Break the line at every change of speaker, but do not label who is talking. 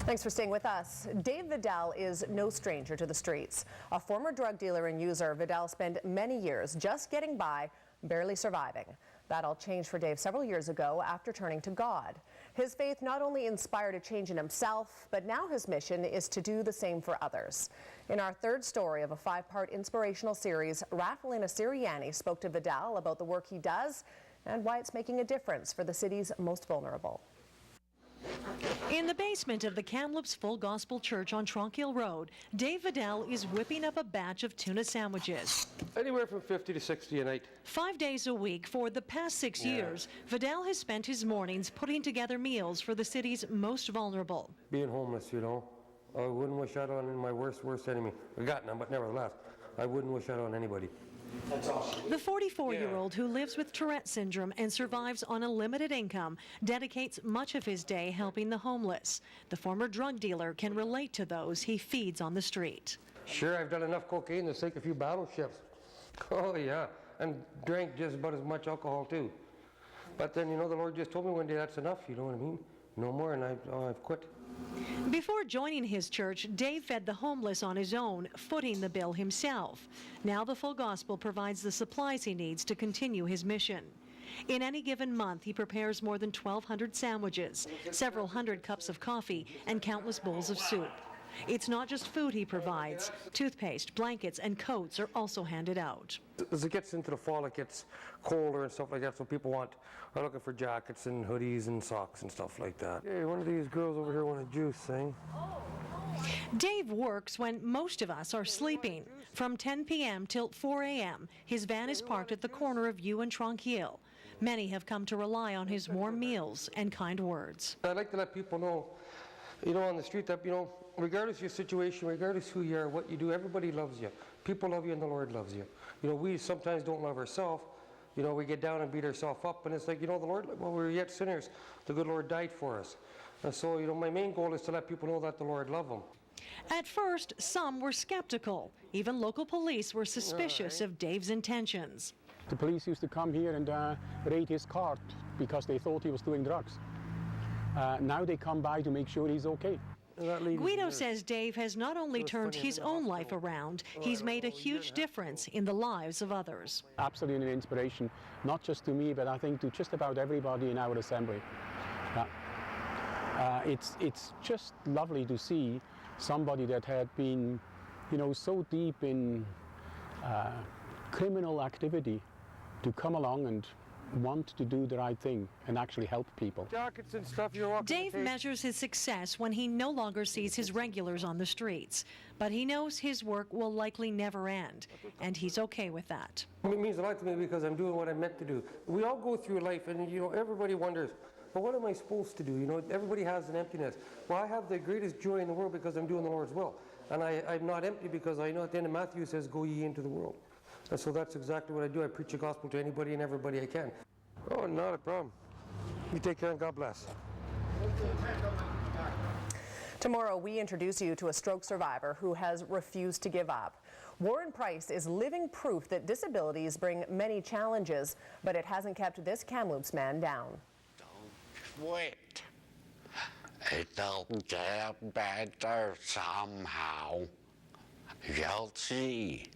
Thanks for staying with us. Dave Vidal is no stranger to the streets. A former drug dealer and user, Vidal spent many years just getting by, barely surviving. That all changed for Dave several years ago after turning to God. His faith not only inspired a change in himself, but now his mission is to do the same for others. In our third story of a 5-part inspirational series, Rafalina Siriani spoke to Vidal about the work he does and why it's making a difference for the city's most vulnerable.
In the basement of the KAMLOOPS Full Gospel Church on Tronquil Road, Dave Vidal is whipping up a batch of tuna sandwiches.
Anywhere from 50 to 60 a night.
5 days a week for the past 6 years, Vidal has spent his mornings putting together meals for the city's most vulnerable.
Being homeless, you know, I wouldn't wish that on my worst enemy. I got none, but nevertheless, I wouldn't wish that on anybody.
That's awesome. The 44-year-old who lives with Tourette syndrome and survives on a limited income dedicates much of his day helping the homeless. The former drug dealer can relate to those he feeds on the street.
Sure, I've done enough cocaine to sink a few battleships. Oh yeah, and drank just about as much alcohol too. But then, you know, the Lord just told me one day that's enough, you know what I mean? No more, and I've quit.
Before joining his church, Dave fed the homeless on his own, footing the bill himself. Now the Full Gospel provides the supplies he needs to continue his mission. In any given month, he prepares more than 1,200 sandwiches, several hundred cups of coffee, and countless bowls of soup. It's not just food he provides. Toothpaste, blankets, and coats are also handed out.
As it gets into the fall, it gets colder and stuff like that, so people are looking for jackets and hoodies and socks and stuff like that. Hey, one of these girls over here want a juice thing.
Dave works when most of us are sleeping. From 10 p.m. till 4 a.m., his van is parked at the corner of U and Tronquil. Many have come to rely on his warm meals and kind words.
I'd like to let people know, you know, on the street that, you know, regardless of your situation, regardless who you are, what you do, everybody loves you. People love you and the Lord loves you. You know, we sometimes don't love ourselves. You know, we get down and beat ourselves up, and it's like, you know, the Lord, well, we were yet sinners. The good Lord died for us. And so, you know, my main goal is to let people know that the Lord loves them.
At first, some were skeptical. Even local police were suspicious of Dave's intentions.
The police used to come here and raid his cart because they thought he was doing drugs. Now they come by to make sure he's okay.
Guido says Dave has not only turned his own life around, he's made a huge difference in the lives of others.
Absolutely an inspiration, not just to me, but I think to just about everybody in our assembly. It's just lovely to see somebody that had been, you know, so deep in criminal activity to come along and want to do the right thing and actually help people.
Jackets and stuff, you're walking.
Dave measures his success when he no longer sees his regulars on the streets, but he knows his work will likely never end, and he's okay with that.
It means a lot to me because I'm doing what I'm meant to do. We all go through life, and you know, everybody wonders, well, what am I supposed to do? You know, everybody has an emptiness. Well, I have the greatest joy in the world because I'm doing the Lord's will, and I'm not empty because I know at the end of Matthew it says, "Go ye into the world." And so that's exactly what I do. I preach the gospel to anybody and everybody I can. Oh, not a problem. You take care and God bless.
Tomorrow, we introduce you to a stroke survivor who has refused to give up. Warren Price is living proof that disabilities bring many challenges, but it hasn't kept this KAMLOOPS man down.
Don't quit. It'll get better somehow. You'll see.